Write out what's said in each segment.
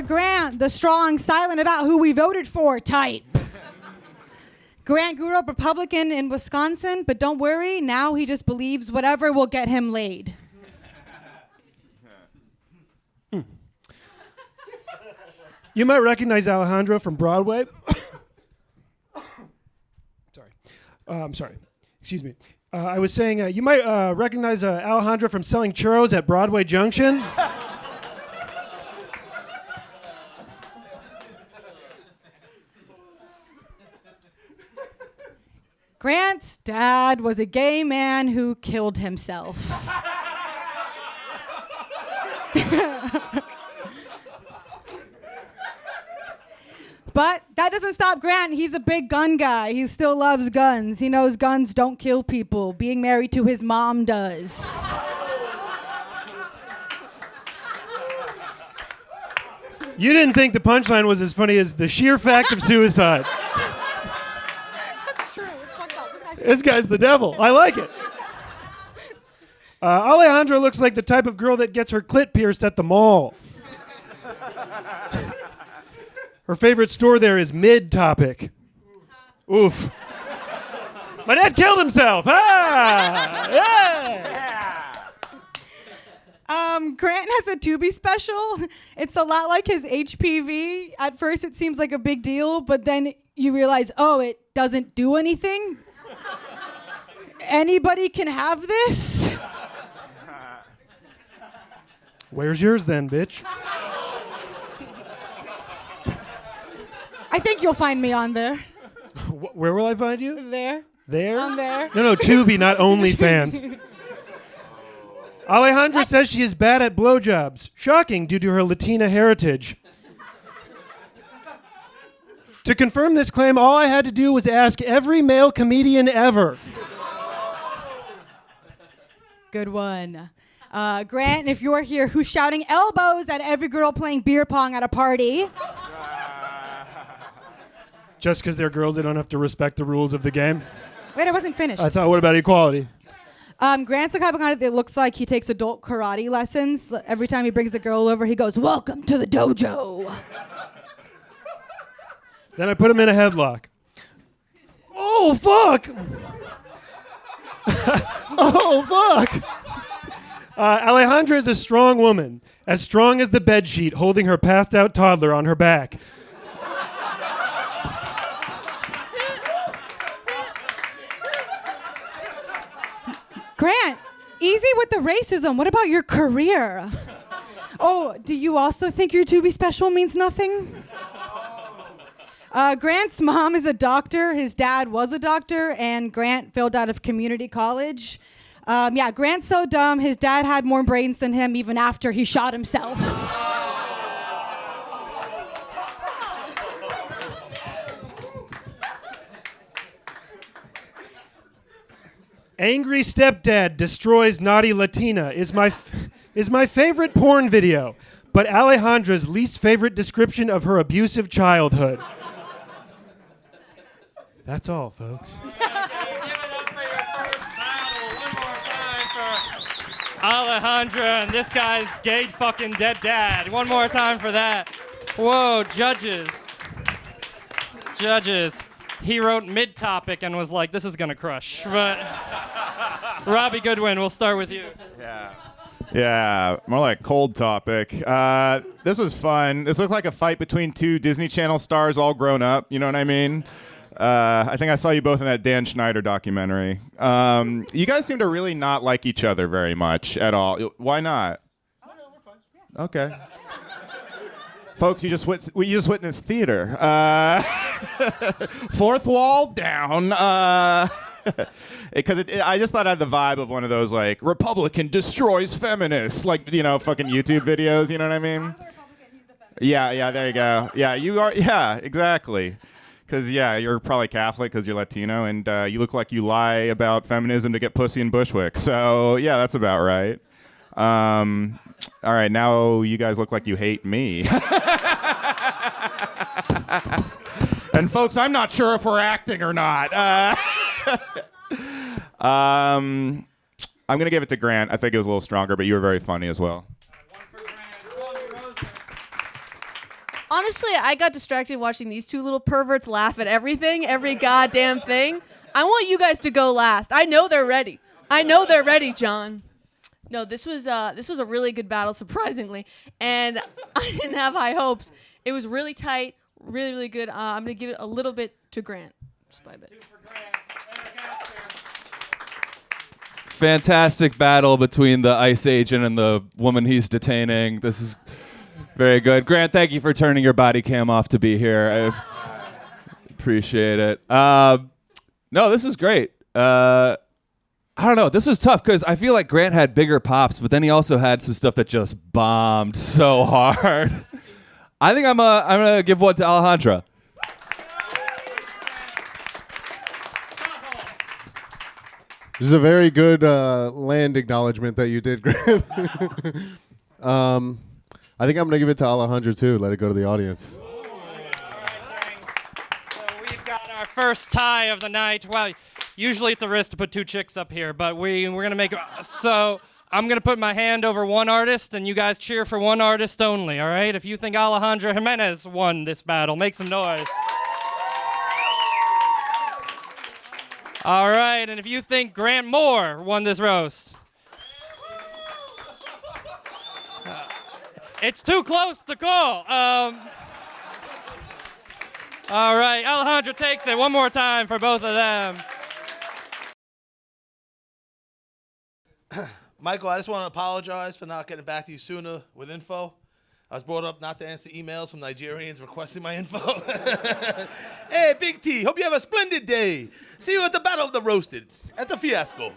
for Grant, the strong, silent about who we voted for type. Grant grew up Republican in Wisconsin, but don't worry, now he just believes whatever will get him laid. You might recognize Alejandra from Broadway. I'm sorry. Excuse me. I was saying you might recognize Alejandra from selling churros at Broadway Junction. Grant's dad was a gay man who killed himself. But that doesn't stop Grant. He's a big gun guy. He still loves guns. He knows guns don't kill people. Being married to his mom does. You didn't think the punchline was as funny as the sheer fact of suicide. That's true. It's fucked up. This guy's the devil. I like it. Alejandra looks like the type of girl that gets her clit pierced at the mall. Her favorite store there is Mid-Topic. Oof. My dad killed himself. Ah! Yeah! Grant has a Tubi special. It's a lot like his HPV. At first it seems like a big deal, but then you realize, oh, it doesn't do anything. Anybody can have this? Where's yours then, bitch? I think you'll find me on there. Where will I find you? There. There? On there. No, Tubi, not OnlyFans. Alejandra says she is bad at blowjobs. Shocking due to her Latina heritage. To confirm this claim, all I had to do was ask every male comedian ever. Good one. Grant, if you're here, who's shouting elbows at every girl playing beer pong at a party? Just because they're girls, they don't have to respect the rules of the game? Wait, I wasn't finished. I thought, what about equality? Grant's the type of guy that looks like he takes adult karate lessons. Every time he brings a girl over, he goes, "Welcome to the dojo." Then I put him in a headlock. Oh, fuck! Oh, fuck! Alejandra is a strong woman, as strong as the bedsheet holding her passed-out toddler on her back. Grant, easy with the racism. What about your career? Oh, do you also think your Tubi special means nothing? Grant's mom is a doctor. His dad was a doctor, and Grant failed out of community college. Grant's so dumb, his dad had more brains than him even after he shot himself. Angry stepdad destroys naughty Latina is my favorite porn video, but Alejandra's least favorite description of her abusive childhood. That's all, folks. Give it up for your first battle. One more time for Alejandra and this guy's gay fucking dead dad. One more time for that. Whoa, judges. He wrote mid-topic and was like, this is gonna crush. But Robbie Goodwin, we'll start with you. Yeah, more like cold topic. This was fun. This looked like a fight between two Disney Channel stars all grown up. You know what I mean? I think I saw you both in that Dan Schneider documentary. You guys seem to really not like each other very much at all. Why not? Oh, no, we're fine. Yeah. Okay. Folks, you just witnessed theater. Fourth wall down. Because I just thought I had the vibe of one of those, like, Republican destroys feminists, like, you know, fucking YouTube videos, you know what I mean? I'm the Republican, he's the feminist. Yeah, there you go. Yeah, you are, yeah, exactly. Because, yeah, you're probably Catholic because you're Latino, and you look like you lie about feminism to get pussy in Bushwick. So, yeah, that's about right. All right, now you guys look like you hate me. And folks, I'm not sure if we're acting or not. I'm going to give it to Grant. I think it was a little stronger, but you were very funny as well. One for Grant. Romy Rosner. Honestly, I got distracted watching these two little perverts laugh at everything, every goddamn thing. I want you guys to go last. I know they're ready. John. No, this was a really good battle, surprisingly, and I didn't have high hopes. It was really tight, really, really good. I'm gonna give it a little bit to Grant, just by a bit. Fantastic battle between the ICE agent and the woman he's detaining. This is very good. Grant, thank you for turning your body cam off to be here. I appreciate it. No, this is great. I don't know. This was tough because I feel like Grant had bigger pops, but then he also had some stuff that just bombed so hard. I think I'm gonna give one to Alejandra. This is a very good land acknowledgement that you did, Grant. I think I'm going to give it to Alejandra, too. Let it go to the audience. All right, so we've got our first tie of the night. Well, usually it's a risk to put two chicks up here, but we're going to make it. So I'm going to put my hand over one artist, and you guys cheer for one artist only, all right? If you think Alejandra Jimenez won this battle, make some noise. All right, and if you think Grant Moore won this roast, it's too close to call. All right, Alejandra takes it one more time for both of them. Michael, I just want to apologize for not getting back to you sooner with info. I was brought up not to answer emails from Nigerians requesting my info. Hey, Big T, hope you have a splendid day. See you at the Battle of the Roasted, at the Fiasco.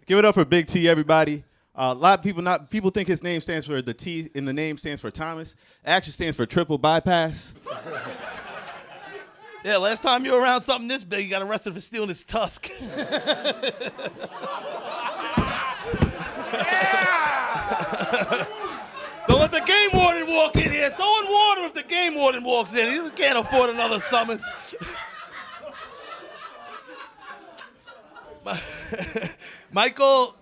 Give it up for Big T, everybody. A lot of people think his name stands for, the T in the name stands for Thomas. It actually stands for triple bypass. Yeah, last time you were around something this big, you got arrested for stealing its tusk. Don't let the game warden walk in here. Someone warn him if the game warden walks in. He can't afford another summons. Michael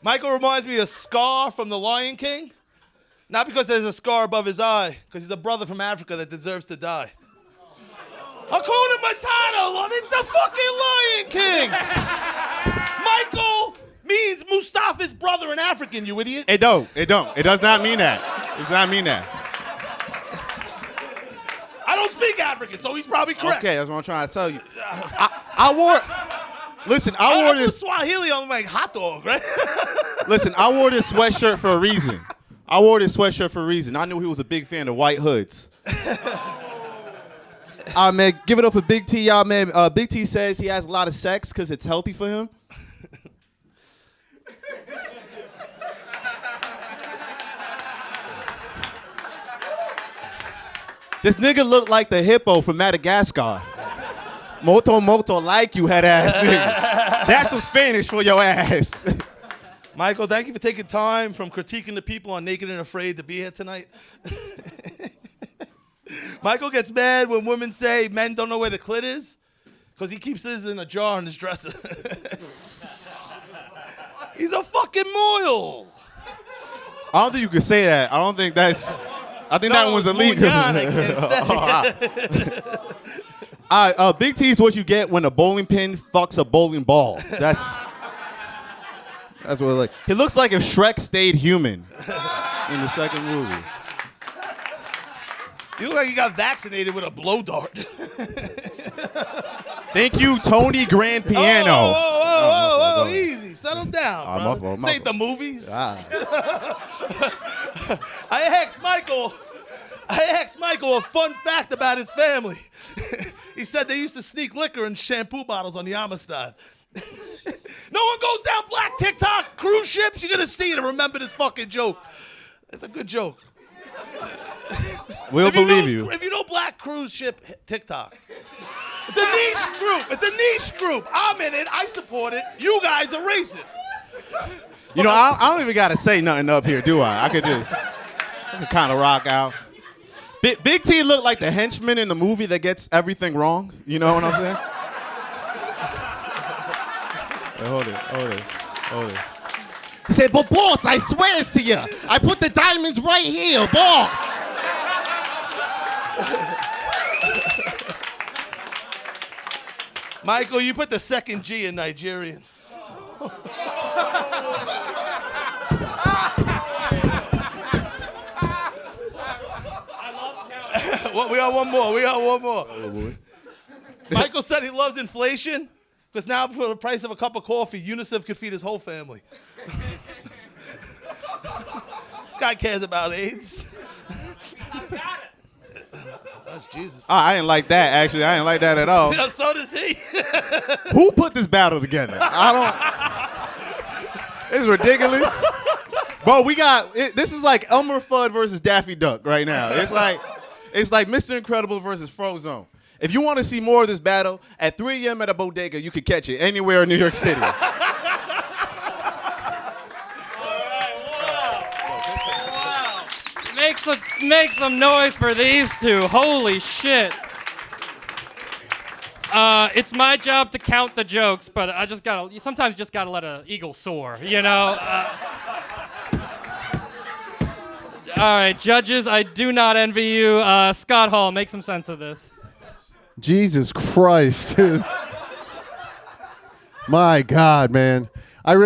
reminds me of Scar from The Lion King. Not because there's a scar above his eye, because he's a brother from Africa that deserves to die. Hakuna Matata, love, it's the fucking Lion King. Michael means Mustafa's brother in African, you idiot. It don't. It does not mean that. It does not mean that. I don't speak African, so he's probably correct. Okay, that's what I'm trying to tell you. I wore this Swahili on like hot dog, right? Listen, I wore this sweatshirt for a reason. I knew he was a big fan of white hoods. Man, give it up for Big T, y'all, man. Big T says he has a lot of sex because it's healthy for him. This nigga looked like the hippo from Madagascar. Moto like you, head ass nigga. That's some Spanish for your ass. Michael, thank you for taking time from critiquing the people on Naked and Afraid to be here tonight. Michael gets mad when women say men don't know where the clit is because he keeps his in a jar in his dresser. He's a fucking moil. I don't think you can say that. I think that one's illegal. Big T is what you get when a bowling pin fucks a bowling ball. That's what it like. He looks like if Shrek stayed human in the second movie. You look like you got vaccinated with a blow dart. Thank you, Tony Grand Piano. Oh, easy. Settle down, my bro. fault. This ain't the movies. Ah. I asked Michael a fun fact about his family. He said they used to sneak liquor in shampoo bottles on the Amistad. No one goes down black TikTok cruise ships. You're gonna see it and remember this fucking joke. It's a good joke. We'll believe you. If you know black cruise ship TikTok, it's a niche group. I'm in it. I support it. You guys are racist. You know, I don't even gotta say nothing up here, do I? I could kind of rock out. Big T looked like the henchman in the movie that gets everything wrong. You know what I'm saying? Hold it. He said, but boss, I swear it's to you. I put the diamonds right here, boss. Michael, you put the second G in Nigerian. Well, we got one more. Michael said he loves inflation because now for the price of a cup of coffee, UNICEF could feed his whole family. This guy cares about AIDS. That's Jesus. Oh, I didn't like that, actually. I didn't like that at all. You know, so does he. Who put this battle together? It's ridiculous. Bro, this is like Elmer Fudd versus Daffy Duck right now. It's like Mr. Incredible versus Frozone. If you want to see more of this battle, at 3 a.m. at a bodega, you could catch it anywhere in New York City. Make some noise for these two. Holy shit. It's my job to count the jokes, but sometimes you just gotta let an eagle soar, you know? All right, judges, I do not envy you. Scott Hall, make some sense of this. Jesus Christ, dude. My God, man. I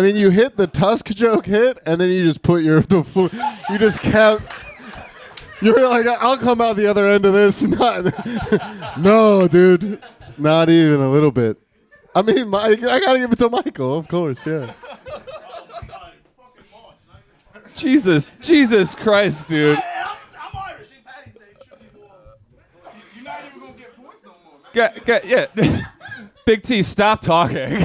mean, you hit the Tusk joke hit, and then you just put you just kept. You're like, I'll come out the other end of this. No, dude. Not even a little bit. I mean, I gotta give it to Michael, of course, yeah. Jesus Christ, dude. I'm Irish. St. Patty's Day. You're not even going to get points no more, man. Yeah. Big T, stop talking.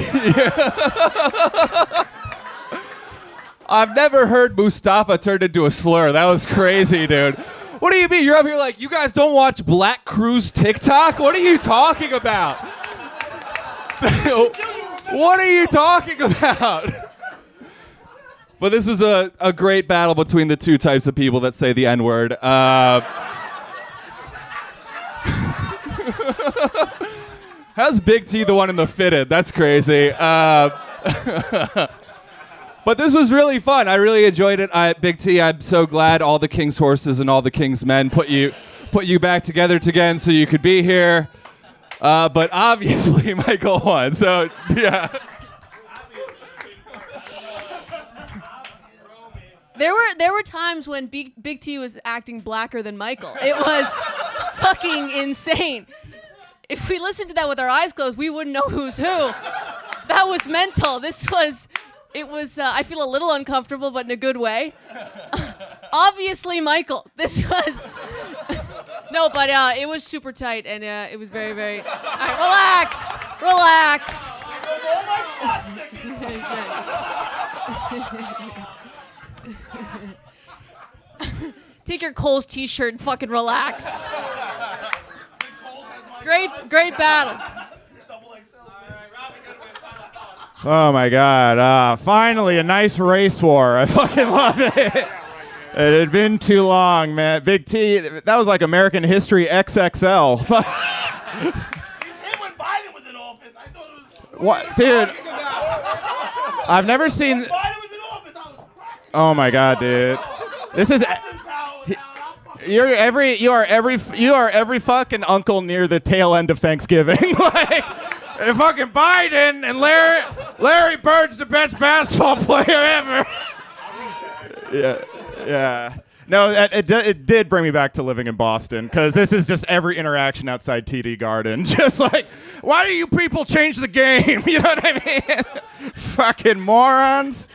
I've never heard Mustafa turned into a slur. That was crazy, dude. What do you mean? You're up here like, you guys don't watch Black Crew's TikTok? What are you talking about? What are you talking about? But this is a great battle between the two types of people that say the N-word. How's Big T the one in the fitted? That's crazy. But this was really fun. I really enjoyed it. Big T, I'm so glad all the King's horses and all the King's men put you back together again so you could be here. But obviously Michael won. So yeah. There were times when Big T was acting blacker than Michael. It was fucking insane. If we listened to that with our eyes closed, we wouldn't know who's who. That was mental. I feel a little uncomfortable, but in a good way. Obviously, Michael. This was... No, but it was super tight, and it was very, very... All right, relax. Take your Cole's t-shirt and fucking relax. Great battle. Oh my God! Finally, a nice race war. I fucking love it. It had been too long, man. Big T, that was like American history XXL. He's in when Biden was in office. I thought it was... What, dude? I've never seen... When Biden was in office, I was cracking. Oh my God, dude! This is... You are every fucking uncle near the tail end of Thanksgiving. Like, fucking Biden and Larry Bird's the best basketball player ever. Yeah. No, it did bring me back to living in Boston, because this is just every interaction outside TD Garden. Just like, why do you people change the game? You know what I mean? Fucking morons.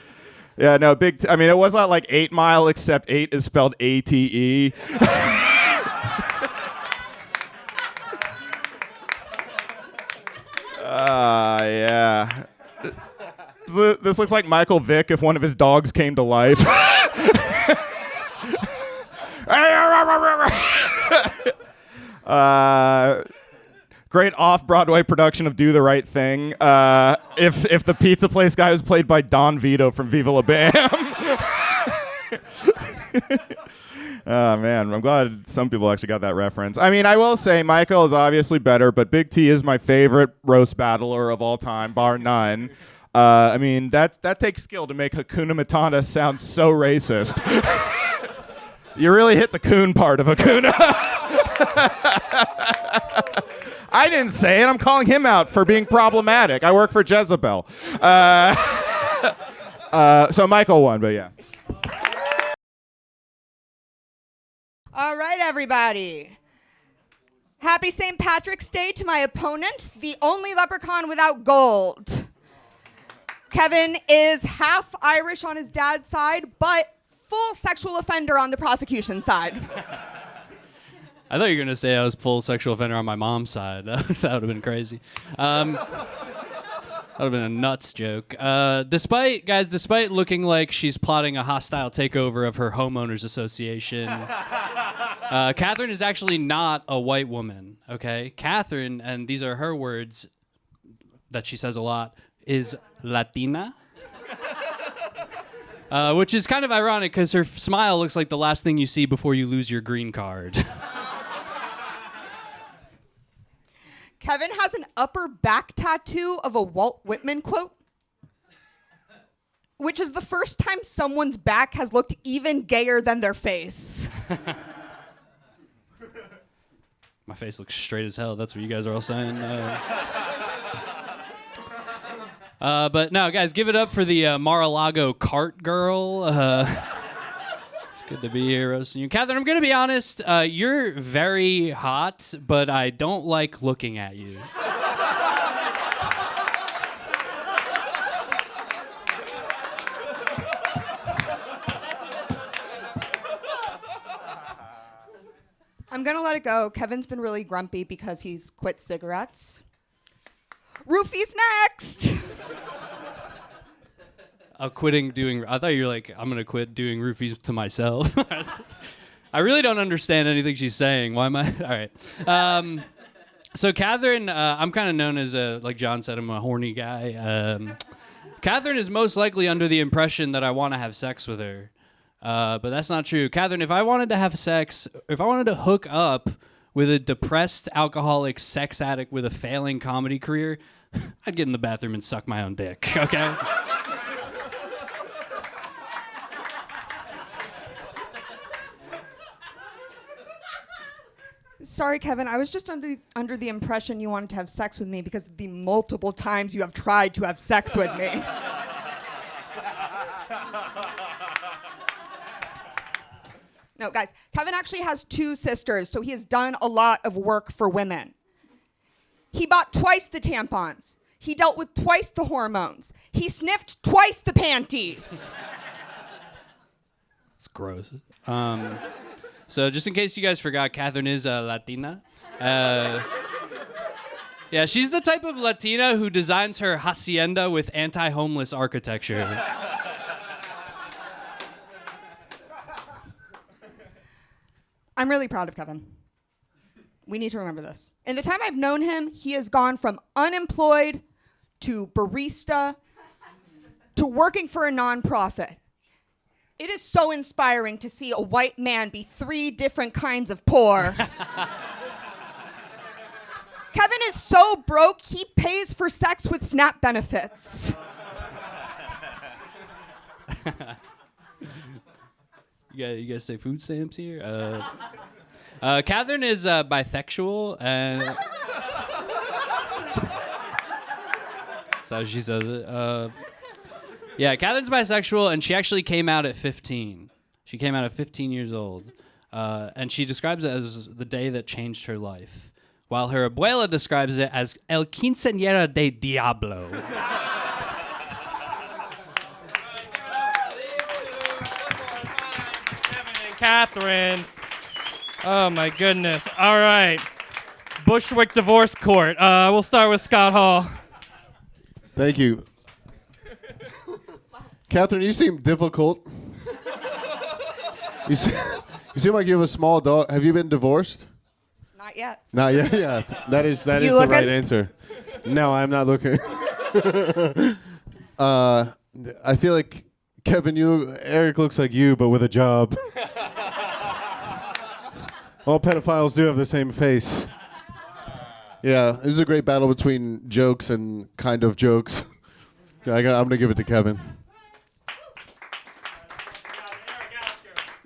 Yeah, no, I mean, it was not like 8 Mile, except 8 is spelled ATE. Yeah. This looks like Michael Vick if one of his dogs came to life. Great off-Broadway production of Do the Right Thing. If the pizza place guy was played by Don Vito from Viva La Bam. Oh, man, I'm glad some people actually got that reference. I mean, I will say Michael is obviously better, but Big T is my favorite roast battler of all time, bar none. I mean, that takes skill to make Hakuna Matata sound so racist. You really hit the coon part of Hakuna. I didn't say it. I'm calling him out for being problematic. I work for Jezebel. So Michael won, but yeah. All right, everybody. Happy St. Patrick's Day to my opponent, the only leprechaun without gold. Kevin is half Irish on his dad's side, but full sexual offender on the prosecution side. I thought you were going to say I was full sexual offender on my mom's side. That would have been crazy. That would have been a nuts joke. Despite looking like she's plotting a hostile takeover of her homeowners association, Katherine is actually not a white woman, okay? Katherine, and these are her words that she says a lot, is Latina. Which is kind of ironic because her smile looks like the last thing you see before you lose your green card. Kevin has an upper back tattoo of a Walt Whitman quote, which is the first time someone's back has looked even gayer than their face. My face looks straight as hell. That's what you guys are all saying. But no, guys, give it up for the Mar-a-Lago cart girl. It's good to be here roasting you. Katherine, I'm going to be honest. You're very hot, but I don't like looking at you. I'm going to let it go. Kevin's been really grumpy because he's quit cigarettes. Roofie's next. I thought you were like, I'm going to quit doing roofies to myself. I really don't understand anything she's saying. Why am I? All right. So Katherine, I'm kind of known as like John said, I'm a horny guy. Katherine is most likely under the impression that I want to have sex with her. But that's not true. Katherine, if I wanted to have sex, if I wanted to hook up with a depressed, alcoholic sex addict with a failing comedy career, I'd get in the bathroom and suck my own dick, okay? Sorry, Kevin. I was just under the impression you wanted to have sex with me because of the multiple times you have tried to have sex with me. No, guys, Kevin actually has 2 sisters, so he has done a lot of work for women. He bought twice the tampons. He dealt with twice the hormones. He sniffed twice the panties. It's gross. So just in case you guys forgot, Katherine is a Latina. Yeah, she's the type of Latina who designs her hacienda with anti-homeless architecture. I'm really proud of Kevin. We need to remember this. In the time I've known him, he has gone from unemployed to barista to working for a nonprofit. It is so inspiring to see a white man be 3 different kinds of poor. Kevin is so broke, he pays for sex with SNAP benefits. You guys take food stamps here? Katherine is bisexual, and that's how she says it. Yeah, Katherine's bisexual, and she actually came out at 15. She came out at 15 years old, and she describes it as the day that changed her life, while her abuela describes it as El Quinceañera de Diablo. Katherine. Oh my goodness. All right. Bushwick Divorce Court. We'll start with Scott Hall. Thank you. Katherine, you seem difficult. You seem like you have a small dog. Have you been divorced? Not yet. Not yet. Yeah, that is the right answer. No, I'm not looking. I feel like Kevin, Eric looks like you, but with a job. All pedophiles do have the same face. Yeah, it was a great battle between jokes and kind of jokes. I'm gonna give it to Kevin.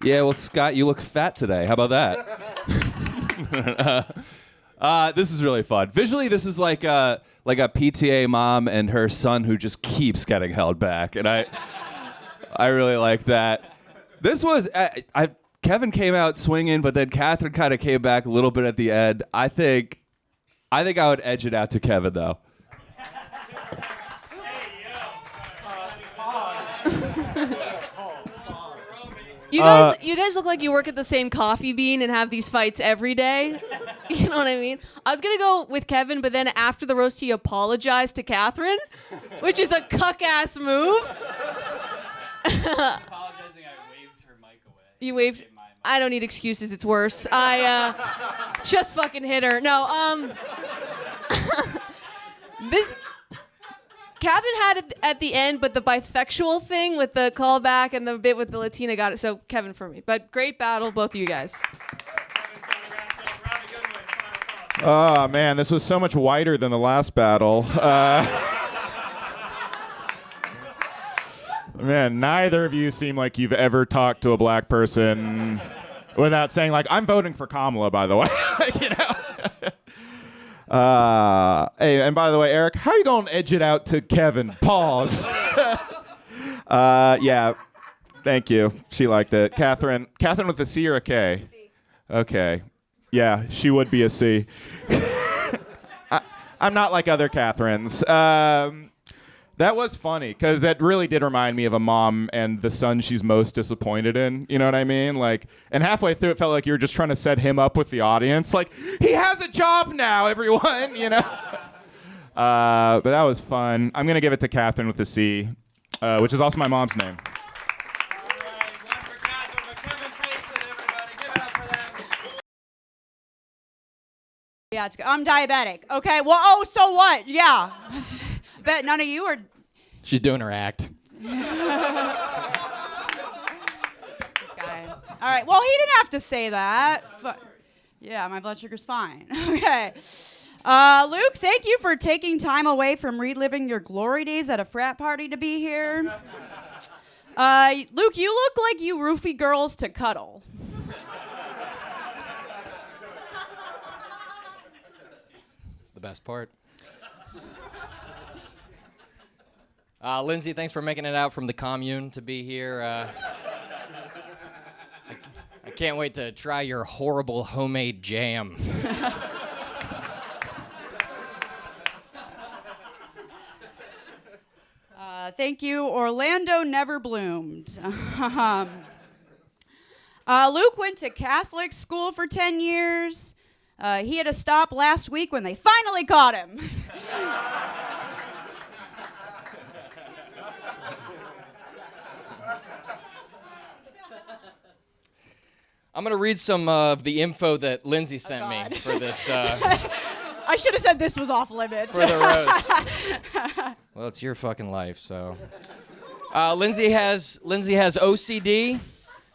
Yeah, well, Scott, you look fat today. How about that? This is really fun. Visually, this is like a PTA mom and her son who just keeps getting held back, and I really like that. This was Kevin came out swinging, but then Katherine kind of came back a little bit at the end. I think I would edge it out to Kevin though. You guys look like you work at the same Coffee Bean and have these fights every day. You know what I mean? I was gonna go with Kevin, but then after the roast, he apologized to Katherine, which is a cuck-ass move. Apologizing, I waved her mic away. You waved. I don't need excuses. It's worse. I just fucking hit her. No. This. Katherine had it at the end, but the bisexual thing with the callback and the bit with the Latina got it. So Kevin for me. But great battle, both of you guys. Oh, man, this was so much whiter than the last battle. Man, neither of you seem like you've ever talked to a black person without saying, like, I'm voting for Kamala, by the way. You know? Hey, and by the way, Eric, how you gonna edge it out to Kevin? Pause. Yeah, thank you. She liked it. Katherine with a C or a K? C. Okay. Yeah, she would be a C. I'm not like other Katherines. That was funny, because that really did remind me of a mom and the son she's most disappointed in. You know what I mean? Like, and halfway through, it felt like you were just trying to set him up with the audience. Like, he has a job now, everyone, you know? But that was fun. I'm going to give it to Katherine with a C, which is also my mom's name. Yeah, I'm diabetic. Okay, well, oh, so what? Yeah. Bet none of you are. She's doing her act. This guy. All right, well, he didn't have to say that. Yeah, my blood sugar's fine. Okay. Luke, thank you for taking time away from reliving your glory days at a frat party to be here. Luke, you look like you roofie girls to cuddle. It's the best part. Lindsay, thanks for making it out from the commune to be here. I can't wait to try your horrible homemade jam. Thank you. Orlando never bloomed. Luke went to Catholic school for 10 years. He had to stop last week when they finally caught him. I'm going to read some of the info that Lindsay sent me for this. I should have said this was off limits. For the roast. Well, it's your fucking life, so. Lindsay has OCD,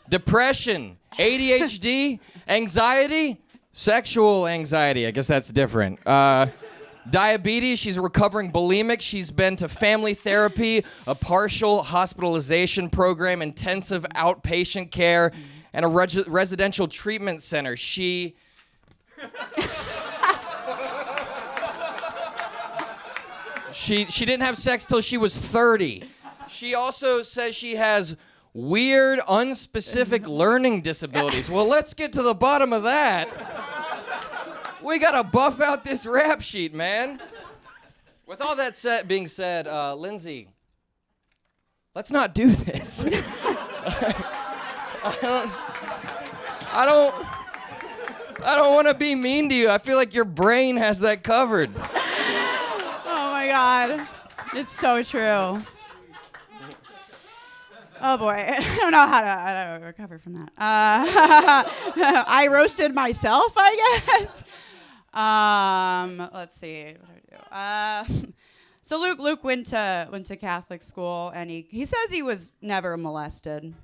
depression, ADHD, anxiety, sexual anxiety. I guess that's different. Diabetes, she's a recovering bulimic. She's been to family therapy, a partial hospitalization program, intensive outpatient care, and a residential treatment center. She didn't have sex till she was 30. She also says she has weird, unspecific learning disabilities. Well, let's get to the bottom of that. We gotta buff out this rap sheet, man. With all that being said, Lindsay, let's not do this. I don't want to be mean to you. I feel like your brain has that covered. Oh my God, it's so true. Oh boy, I don't know how to recover from that. I roasted myself, I guess. Let's see. What do I do? So Luke went to Catholic school, and he says he was never molested.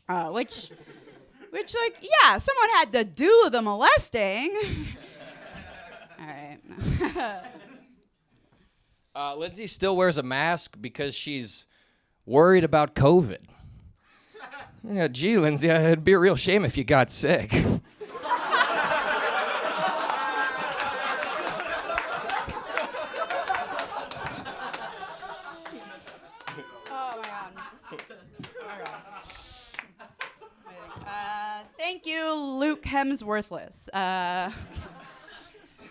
Which, like, yeah, someone had to do the molesting. All right. Lindsay still wears a mask because she's worried about COVID. Yeah, gee, Lindsay, it'd be a real shame if you got sick. Thank you, Luke Hemsworthless.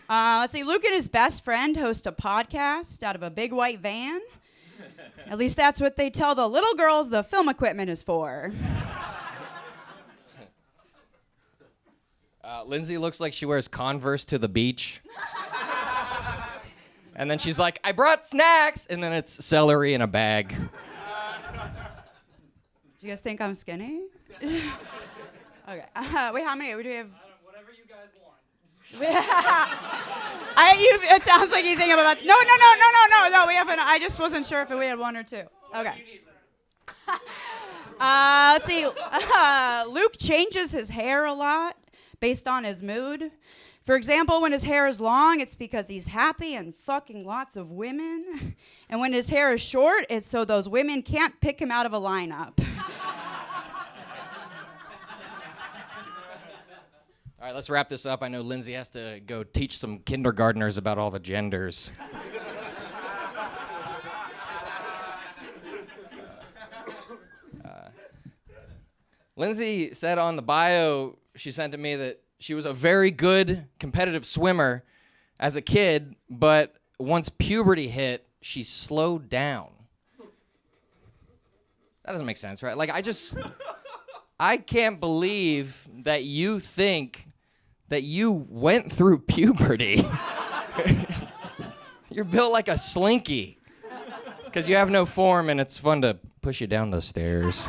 Let's see. Luke and his best friend host a podcast out of a big white van. At least that's what they tell the little girls the film equipment is for. Lindsay looks like she wears Converse to the beach. And then she's like, I brought snacks. And then it's celery in a bag. Do you guys think I'm skinny? Okay. Wait, how many? Do we have? Whatever you guys want. It sounds like you think I'm about. No. We haven't. I just wasn't sure if we had one or two. Okay. Let's see. Luke changes his hair a lot based on his mood. For example, when his hair is long, it's because he's happy and fucking lots of women. And when his hair is short, it's so those women can't pick him out of a lineup. All right, let's wrap this up. I know Lindsay has to go teach some kindergartners about all the genders. Lindsay said on the bio she sent to me that she was a very good competitive swimmer as a kid, but once puberty hit, she slowed down. That doesn't make sense, right? Like, I can't believe that you think that you went through puberty. You're built like a slinky because you have no form and it's fun to push you down the stairs.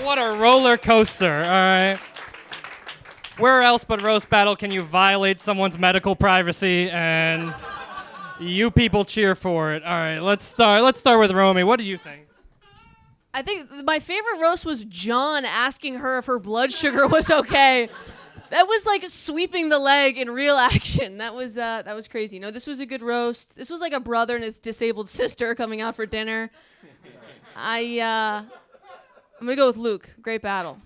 What a roller coaster, all right? Where else but Roast Battle can you violate someone's medical privacy and you people cheer for it? All right, let's start with Romy. What do you think? I think my favorite roast was John asking her if her blood sugar was okay. That was like sweeping the leg in real action. That was crazy. No, this was a good roast. This was like a brother and his disabled sister coming out for dinner. I'm gonna go with Luke. Great battle.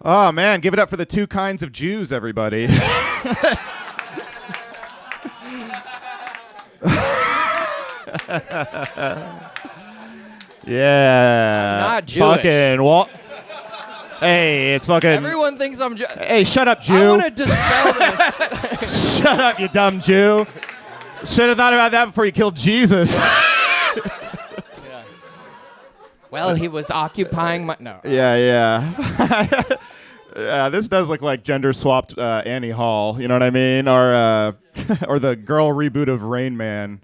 Oh man, give it up for the two kinds of Jews, everybody. Yeah. I'm not Jewish. Fucking Hey, it's fucking. Everyone thinks I'm Jewish. Hey, shut up, Jew. I want to dispel this. Shut up, you dumb Jew. Should have thought about that before you killed Jesus. Yeah. Well, he was occupying my. No. Yeah. Yeah, this does look like gender-swapped Annie Hall. You know what I mean? Or the girl reboot of Rain Man,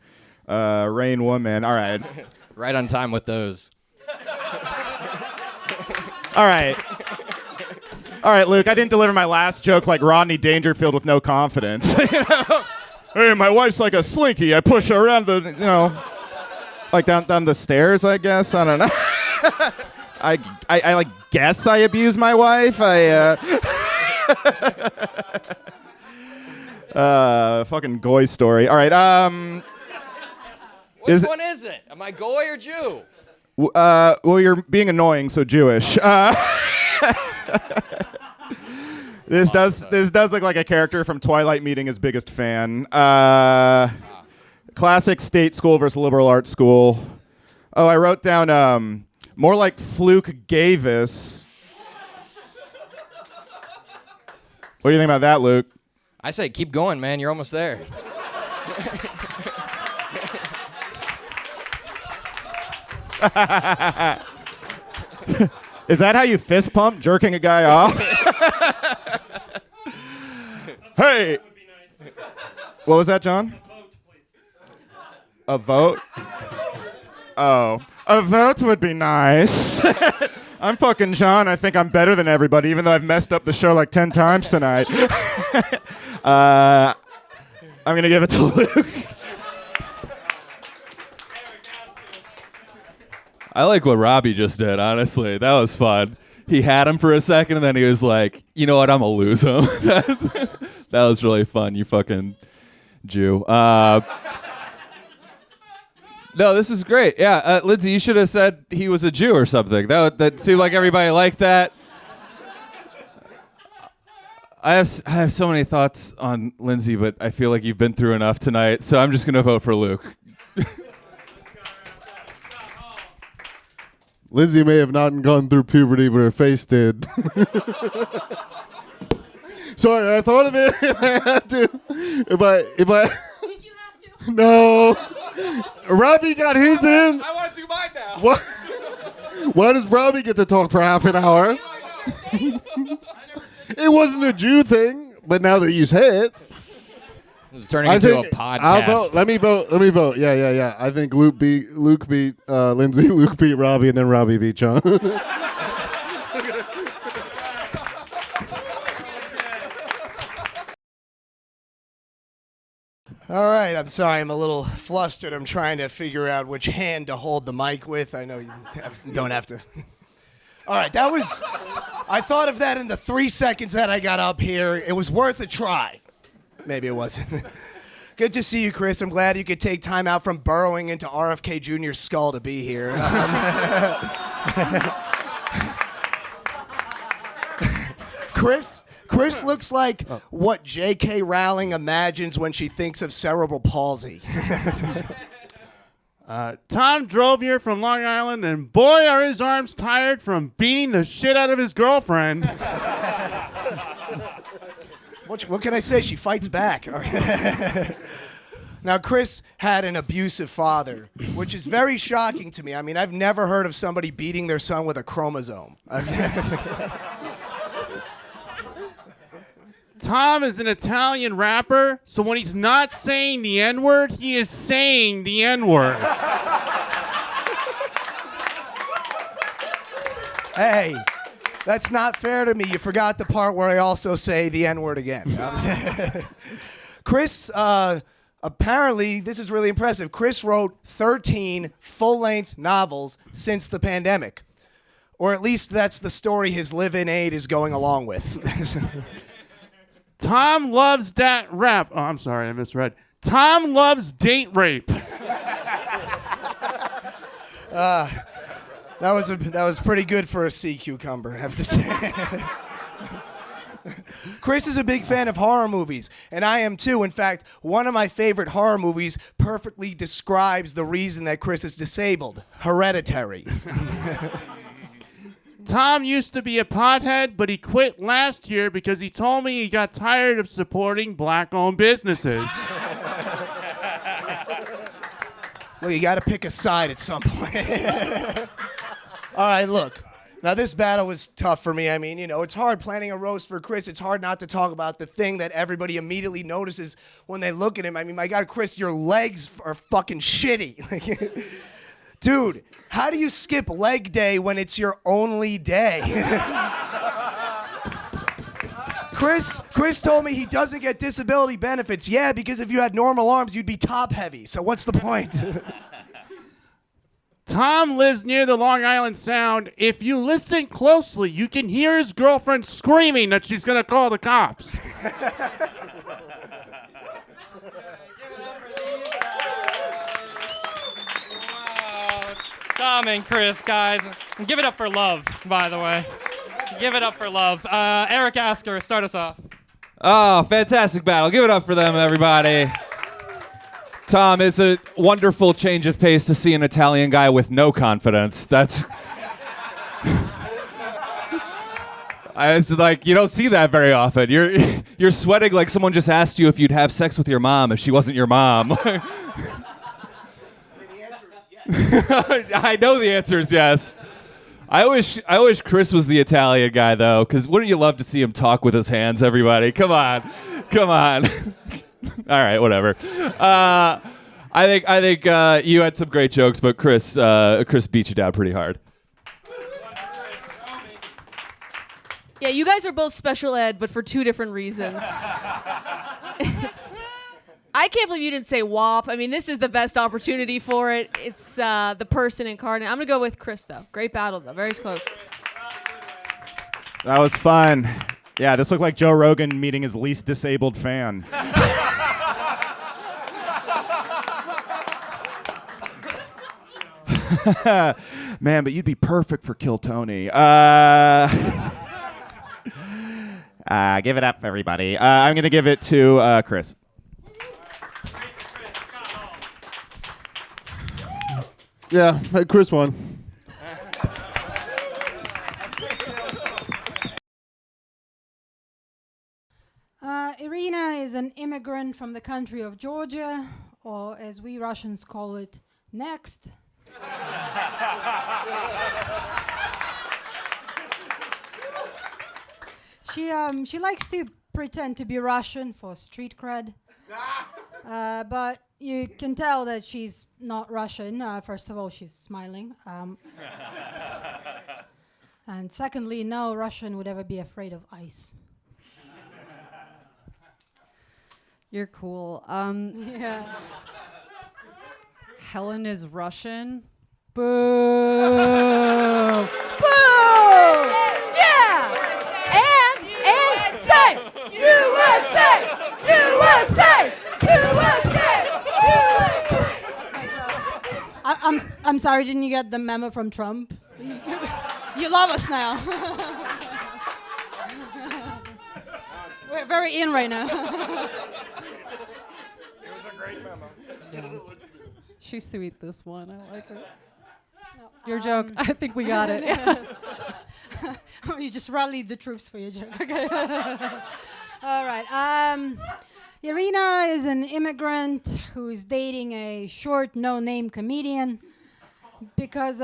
Rain Woman. All right. Right on time with those. All right. All right, Luke. I didn't deliver my last joke like Rodney Dangerfield with no confidence. You know? Hey, my wife's like a slinky. I push her around the, like down the stairs. I guess. I don't know. I like guess I abuse my wife. Fucking goy story. All right. Which one is it? Am I Goy or Jew? Well, you're being annoying, so Jewish. This does look like a character from Twilight meeting his biggest fan. Classic state school versus liberal arts school. Oh, I wrote down more like Fluke Gavis. What do you think about that, Luke? I say keep going, man. You're almost there. Is that how you fist pump, jerking a guy off? Hey! What was that, John? A vote? Oh. A vote would be nice. I'm fucking John. I think I'm better than everybody, even though I've messed up the show like 10 times tonight. I'm going to give it to Luke. I like what Robbie just did, honestly. That was fun. he had him for a second, and then he was like, you know what, I'm gonna lose him. That was really fun, you fucking Jew. No, this is great. Yeah, Lindsay, you should have said he was a Jew or something. That seemed like everybody liked that. I have so many thoughts on Lindsay, but I feel like you've been through enough tonight, so I'm just gonna vote for Luke. Lindsay may have not gone through puberty, but her face did. Sorry, I thought of it. I had to. If I. Did you have to? No. Robbie got his in. I want to do mine now. What? Why does Robbie get to talk for half an hour? It wasn't a Jew thing, but now that you say it. This is turning into a podcast. I'll vote. Let me vote. Yeah. I think Luke beat Lindsay, Luke beat Robbie, and then Robbie beat John. All right, I'm sorry, I'm a little flustered. I'm trying to figure out which hand to hold the mic with. I know you don't have to. All right, I thought of that in the 3 seconds that I got up here. It was worth a try. Maybe it wasn't. Good to see you, Chris. I'm glad you could take time out from burrowing into RFK Jr.'s skull to be here. Chris looks like what J.K. Rowling imagines when she thinks of cerebral palsy. Tom drove here from Long Island, and boy, are his arms tired from beating the shit out of his girlfriend. What can I say? She fights back. Now, Chris had an abusive father, which is very shocking to me. I mean, I've never heard of somebody beating their son with a chromosome. Tom is an Italian rapper, so when he's not saying the N-word, he is saying the N-word. Hey, that's not fair to me. You forgot the part where I also say the N-word again. Chris, apparently, this is really impressive. Chris wrote 13 full-length novels since the pandemic. Or at least that's the story his live-in aide is going along with. Tom loves that rap. Oh, I'm sorry, I misread. Tom loves date rape. That was pretty good for a sea cucumber, I have to say. Chris is a big fan of horror movies, and I am too. In fact, one of my favorite horror movies perfectly describes the reason that Chris is disabled. Hereditary. Tom used to be a pothead, but he quit last year because he told me he got tired of supporting black-owned businesses. Well, you got to pick a side at some point. All right, look. Now, this battle was tough for me. I mean, you know, it's hard planning a roast for Chris. It's hard not to talk about the thing that everybody immediately notices when they look at him. I mean, my God, Chris, your legs are fucking shitty. Dude, how do you skip leg day when it's your only day? Chris told me he doesn't get disability benefits. Yeah, because if you had normal arms, you'd be top heavy. So what's the point? Tom lives near the Long Island Sound. If you listen closely, you can hear his girlfriend screaming that she's going to call the cops. Tom and Chris, guys. And give it up for love, by the way. Give it up for love. Eric Asker, start us off. Oh, fantastic battle. Give it up for them, everybody. Tom, it's a wonderful change of pace to see an Italian guy with no confidence. That's... It's like, you don't see that very often. You're sweating like someone just asked you if you'd have sex with your mom if she wasn't your mom. I know the answer is yes. I wish Chris was the Italian guy though, because wouldn't you love to see him talk with his hands? Everybody, come on. All right, whatever. I think you had some great jokes, but Chris beat you down pretty hard. Yeah, you guys are both special ed, but for two different reasons. I can't believe you didn't say WAP. I mean, this is the best opportunity for it. It's the person incarnate. I'm going to go with Chris, though. Great battle, though. Very close. That was fun. Yeah, this looked like Joe Rogan meeting his least disabled fan. Man, but you'd be perfect for Kill Tony. Give it up, everybody. I'm going to give it to Chris. Yeah, Chris won. Irina is an immigrant from the country of Georgia, or as we Russians call it, next. She likes to pretend to be Russian for street cred, but you can tell that she's not Russian. First of all, she's smiling. And secondly, no Russian would ever be afraid of ice. You're cool. Yeah. Helen is Russian. Boo! Boo! Yeah! And say! USA! USA! USA! I'm sorry, didn't you get the memo from Trump? You love us now. We're very in right now. It was a great memo. She's sweet, this one. I like her. Your joke. I think we got it. You just rallied the troops for your joke. Okay. All right. Irina is an immigrant who's dating a short, no-name comedian because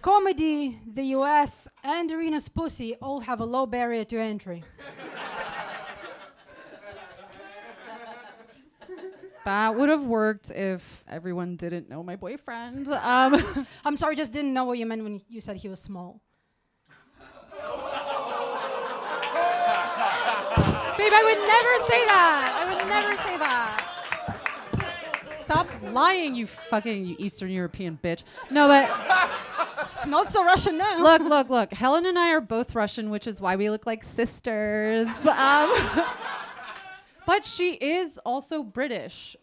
comedy, the U.S., and Irina's pussy all have a low barrier to entry. That would have worked if everyone didn't know my boyfriend. I'm sorry, just didn't know what you meant when you said he was small. Babe, I would never say that. I would never say that. Stop lying, you Eastern European bitch. No, but not so Russian now. Look. Helen and I are both Russian, which is why we look like sisters. But she is also British.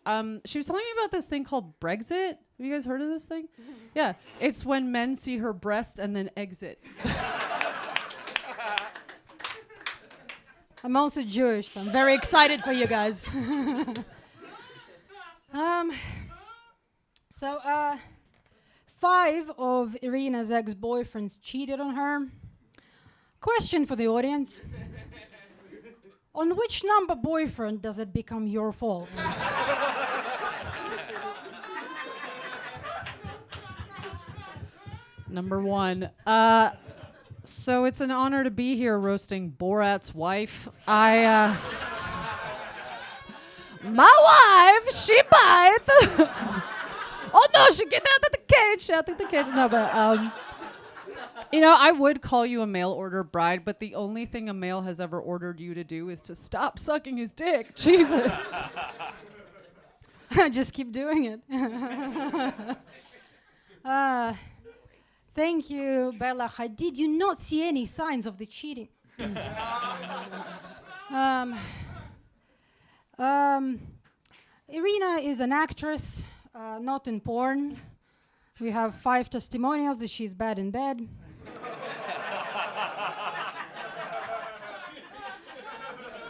She was telling me about this thing called Brexit. Have you guys heard of this thing? Yeah. It's when men see her breast and then exit. I'm also Jewish, so I'm very excited for you guys. So 5 of Irina's ex-boyfriends cheated on her. Question for the audience. On which number boyfriend does it become your fault? Number 1. So it's an honor to be here roasting Borat's wife. My wife, she bite. Oh no, she get out of the cage. Out of the cage. No, but I would call you a mail order bride, but the only thing a male has ever ordered you to do is to stop sucking his dick. Jesus. Just keep doing it. Thank you, Bella. Did you not see any signs of the cheating? Irina is an actress, not in porn. We have 5 testimonials that she's bad in bed.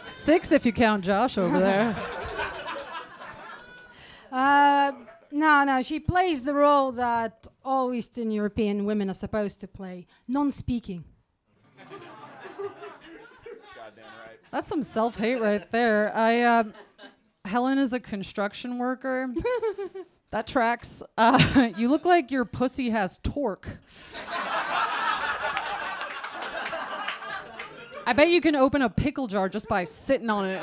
Six if you count Josh over there. No, she plays the role that all Eastern European women are supposed to play, non-speaking. That's some self-hate right there. Helen is a construction worker. That tracks. You look like your pussy has torque. I bet you can open a pickle jar just by sitting on it.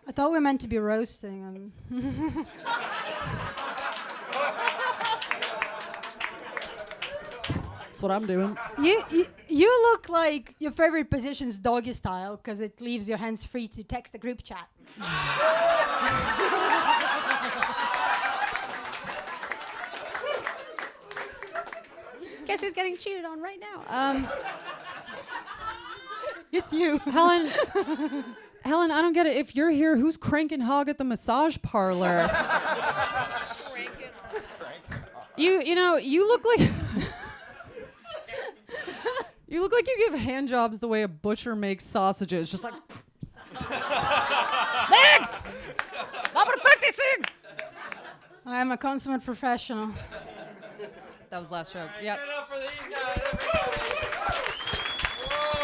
I thought we were meant to be roasting. That's what I'm doing. You look like your favorite position's doggy style because it leaves your hands free to text a group chat. Guess who's getting cheated on right now? It's you. Helen, Helen, I don't get it. If you're here, who's cranking hog at the massage parlor? You know, you look like you look like you give hand jobs the way a butcher makes sausages. Just like next, number 56. I'm a consummate professional. That was last show. Yep.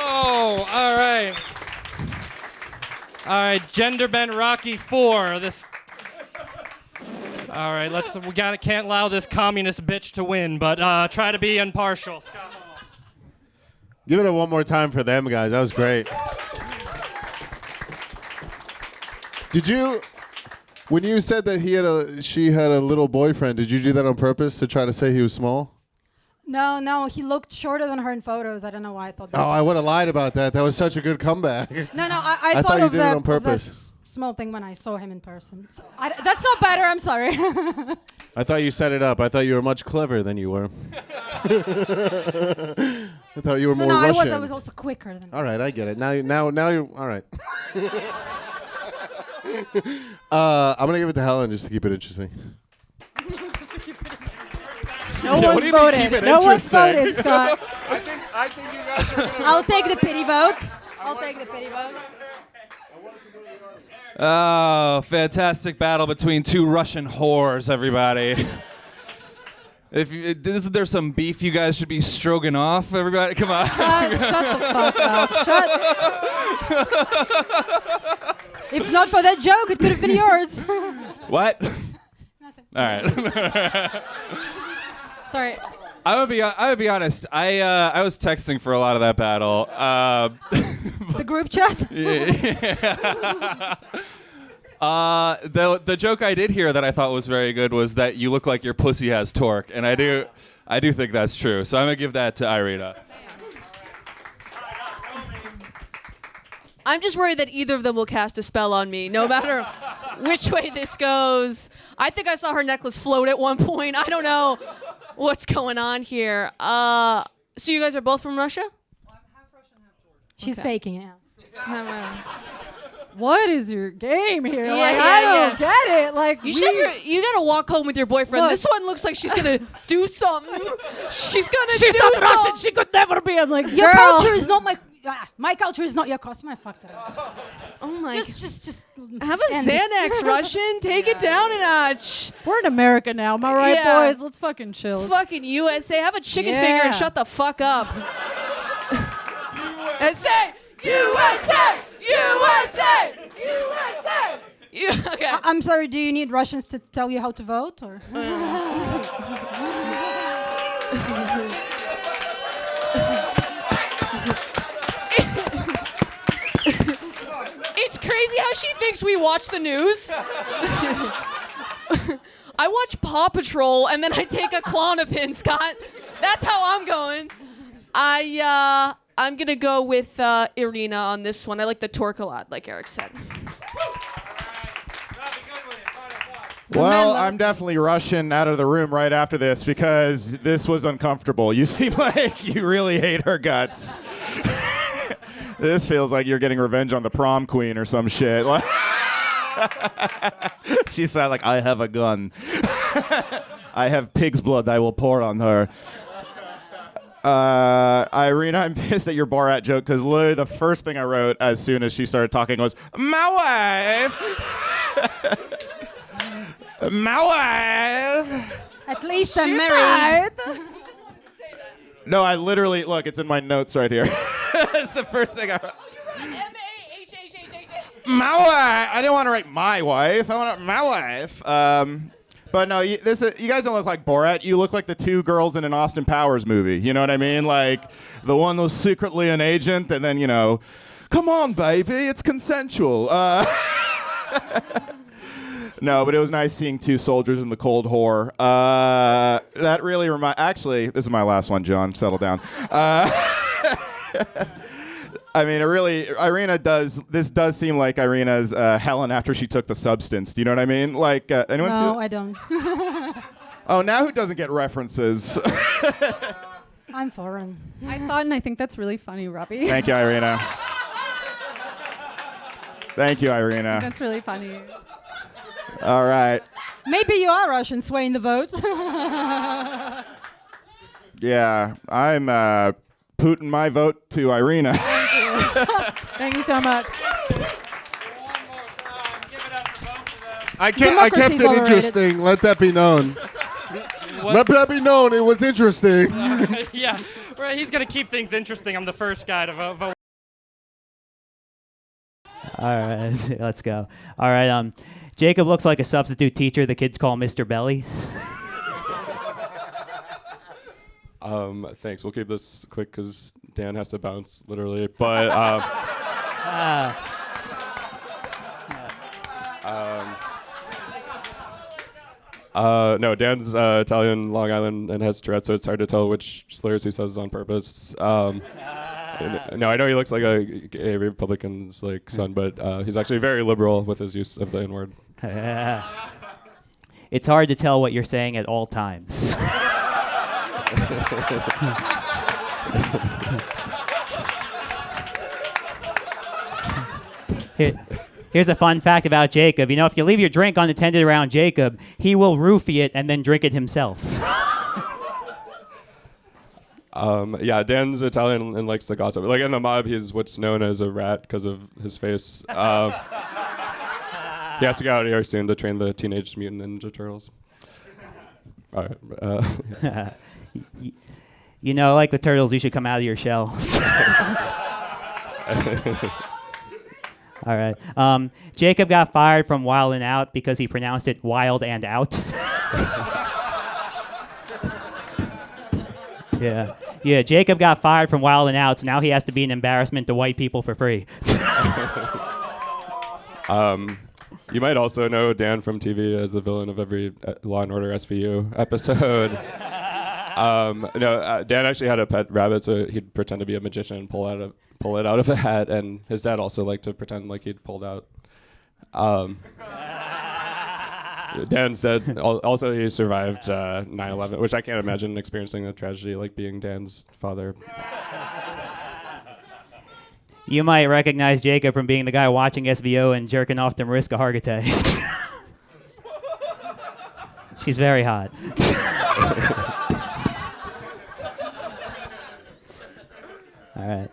Oh, all right. All right, gender bent Rocky 4. This. All right, can't allow this communist bitch to win, but try to be impartial. Give it one more time for them, guys. That was great. Did you, when you said that she had a little boyfriend, did you do that on purpose to try to say he was small? No, he looked shorter than her in photos. I don't know why I thought that. Oh, I would have lied about that. That was such a good comeback. No, I thought you of did that, it on purpose. Small thing when I saw him in person. So that's not better. I'm sorry. I thought you set it up. I thought you were much clever than you were. I thought you were more Russian. I was also quicker than. All right, I get it. Now you're all right. I'm gonna give it to Helen just to keep it interesting. No one's voted. No one's voted, Scott. I think you guys are gonna I'll take the pity vote. I'll take the pity vote. Oh, fantastic battle between two Russian whores, everybody. There's some beef you guys should be stroking off, everybody. Come on. Shut the fuck up. If not for that joke, it could have been yours. What? Nothing. All right. Sorry. I would be honest. I was texting for a lot of that battle. The group chat. The joke I did hear that I thought was very good was that you look like your pussy has torque, and I do think that's true. So I'm gonna give that to Irina. I'm just worried that either of them will cast a spell on me, no matter which way this goes. I think I saw her necklace float at one point. I don't know what's going on here. So you guys are both from Russia? She's faking it. What is your game here? Yeah, Like, yeah, I don't yeah. get it. Like, You gotta walk home with your boyfriend. Look. This one looks like she's gonna do something. She's gonna She's do not something. Russian. She could never be. I'm like, Your girl. culture is not my culture is not your costume. I fucked it up. Oh my! Just have a end. Xanax, Russian. Take it down a notch. We're in America now. Am I right, Yeah. boys? Let's fucking chill. It's fucking USA. Have a chicken Yeah. finger and shut the fuck up. And say USA, USA, USA. Okay. I'm sorry. Do you need Russians to tell you how to vote, or? It's crazy how she thinks we watch the news. I watch Paw Patrol and then I take a Klonopin, Scott. That's how I'm going. I'm gonna go with Irina on this one. I like the torque a lot, like Eric said. Well, I'm definitely rushing out of the room right after this because this was uncomfortable. You seem like you really hate her guts. This feels like you're getting revenge on the prom queen or some shit. She said, like, I have a gun. I have pig's blood I will pour on her. Irina, I'm pissed at your Borat joke because literally the first thing I wrote as soon as she started talking was, my wife. My wife. At least I'm married. No, I literally, look, it's in my notes right here. That's the first thing I wrote. My wife. I didn't want to write my wife. I want to my wife. But no, you guys don't look like Borat. You look like the two girls in an Austin Powers movie. You know what I mean? Like the one was secretly an agent, and then, you know, come on, baby, it's consensual. No, but it was nice seeing two soldiers in the Cold War. That really actually, this is my last one, John. Settle down. I mean, Irina this does seem like Irina's Helen after she took the substance. Do you know what I mean? Like, anyone see No, that? I don't. Oh, now who doesn't get references? I'm foreign. I saw it and I think that's really funny, Robbie. Thank you, Irina. Thank you, Irina. That's really funny. All right. Maybe you are Russian swaying the vote. Yeah, I'm Putin my vote to Irina. Thank you so much. I kept it Democracy's overrated. interesting. Let that be known. Let that be known. It was interesting. Yeah, right. He's gonna keep things interesting. I'm the first guy to vote. All right, let's go. All right, Jacob looks like a substitute teacher the kids call Mr. Belly. Thanks. We'll keep this quick because Dan has to bounce, literally. But no, Dan's Italian, Long Island, and has Tourette's, so it's hard to tell which slurs he says on purpose. No, I know he looks like a Republican's son, but he's actually very liberal with his use of the N-word. It's hard to tell what you're saying at all times. Here's a fun fact about Jacob. You know, if you leave your drink unattended around Jacob, he will roofie it and then drink it himself. Yeah, Dan's Italian and likes to gossip. Like in the mob, he's what's known as a rat because of his face. He has to get out of here soon to train the Teenage Mutant Ninja Turtles. All right. You know, like the turtles, you should come out of your shell. All right. Jacob got fired from Wild and Out because he pronounced it wild and out. Yeah, Jacob got fired from Wild and Out, so now he has to be an embarrassment to white people for free. You might also know Dan from TV as the villain of every Law & Order SVU episode. No, Dan actually had a pet rabbit, so he'd pretend to be a magician and pull it out of a hat, and his dad also liked to pretend like he'd pulled out. Dan's dead. Also, he survived 9/11, which I can't imagine experiencing a tragedy like being Dan's father. You might recognize Jacob from being the guy watching SVO and jerking off to Mariska Hargitay. She's very hot. All right.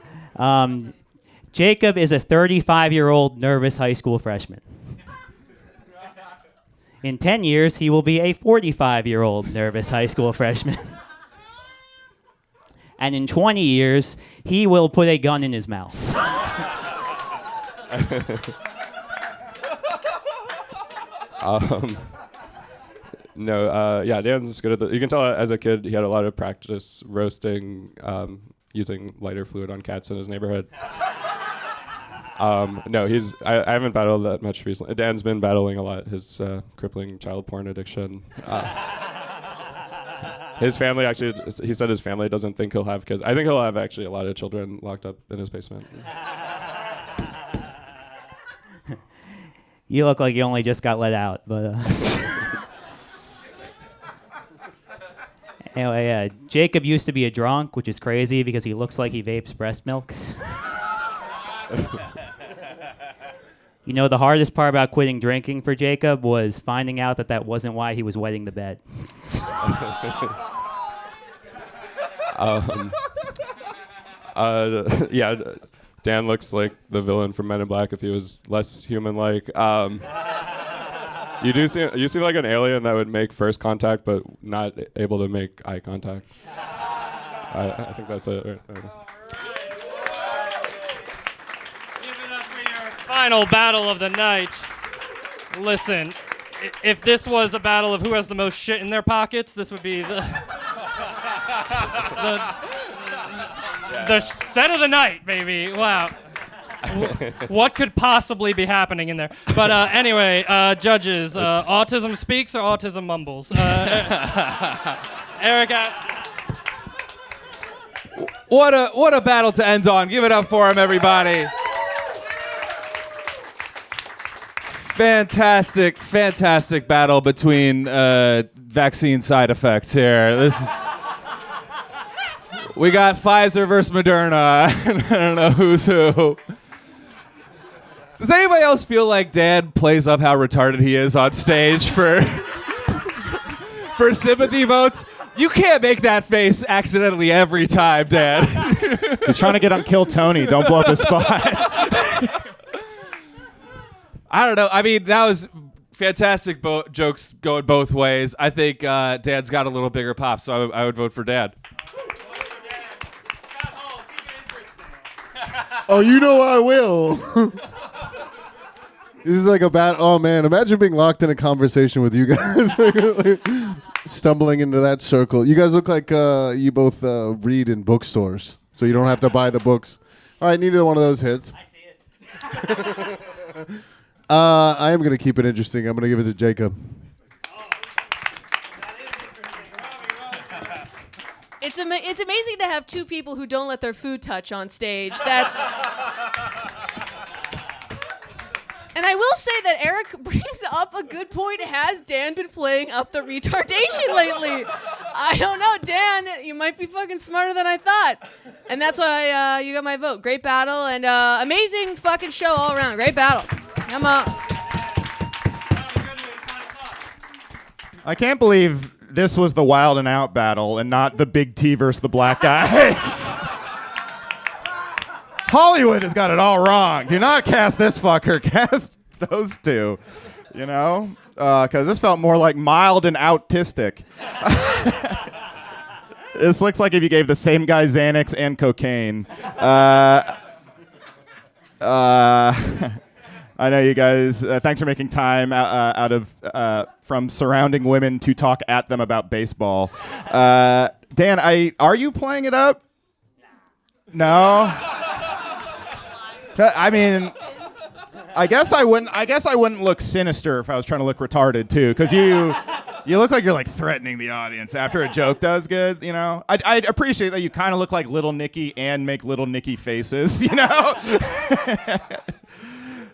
Jacob is a 35-year-old nervous high school freshman. In 10 years, he will be a 45-year-old nervous high school freshman. And in 20 years, he will put a gun in his mouth. No, yeah, Dan's good at the. You can tell as a kid he had a lot of practice roasting, using lighter fluid on cats in his neighborhood. No, I haven't battled that much recently. Dan's been battling a lot. His crippling child porn addiction. His family actually, he said his family doesn't think he'll have kids. I think he'll have actually a lot of children locked up in his basement. You look like you only just got let out, but anyway, yeah. Jacob used to be a drunk, which is crazy because he looks like he vapes breast milk. You know, the hardest part about quitting drinking for Jacob was finding out that wasn't why he was wetting the bed. Yeah, Dan looks like the villain from Men in Black if he was less human-like. You seem like an alien that would make first contact but not able to make eye contact. I think that's it. Right. Final battle of the night. Listen, if this was a battle of who has the most shit in their pockets, this would be the set of the night, baby. Wow. What could possibly be happening in there? But anyway, judges, autism speaks or autism mumbles? Eric. What a battle to end on. Give it up for him, everybody. Fantastic battle between vaccine side effects here. We got Pfizer versus Moderna. I don't know who's who. Does anybody else feel like Dan plays up how retarded he is on stage for sympathy votes? You can't make that face accidentally every time, Dan. He's trying to get on Kill Tony. Don't blow up his spot. I don't know. I mean, that was fantastic jokes going both ways. I think Dad's got a little bigger pop, so I would vote for Dad. Oh, you know I will. This is like a bad. Oh man, imagine being locked in a conversation with you guys, like, stumbling into that circle. You guys look like you both read in bookstores, so you don't have to buy the books. All right, neither one of those hits. I see it. I am gonna keep it interesting. I'm gonna give it to Jacob. It's amazing to have two people who don't let their food touch on stage. That's. And I will say that Eric brings up a good point. Has Dan been playing up the retardation lately? I don't know, Dan. You might be fucking smarter than I thought. And that's why you got my vote. Great battle and amazing fucking show all around. Great battle. Come on. I can't believe this was the Wild and Out battle and not the Big T versus the black guy. Hollywood has got it all wrong. Do not cast this fucker. Cast those two. You know? Because this felt more like mild and autistic. This looks like if you gave the same guy Xanax and cocaine. I know you guys. Thanks for making time out of from surrounding women to talk at them about baseball. Dan, are you playing it up? No. I mean, I guess I wouldn't look sinister if I was trying to look retarded too, because you look like you're like threatening the audience after a joke does good. You know, I'd appreciate that you kind of look like Little Nicky and make Little Nicky faces. You know.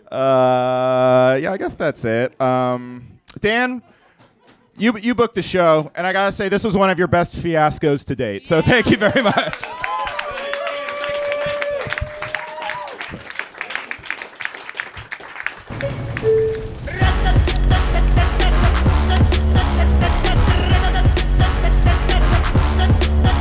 Yeah, I guess that's it. Dan, you booked the show, and I gotta say this was one of your best fiascos to date. So thank you very much.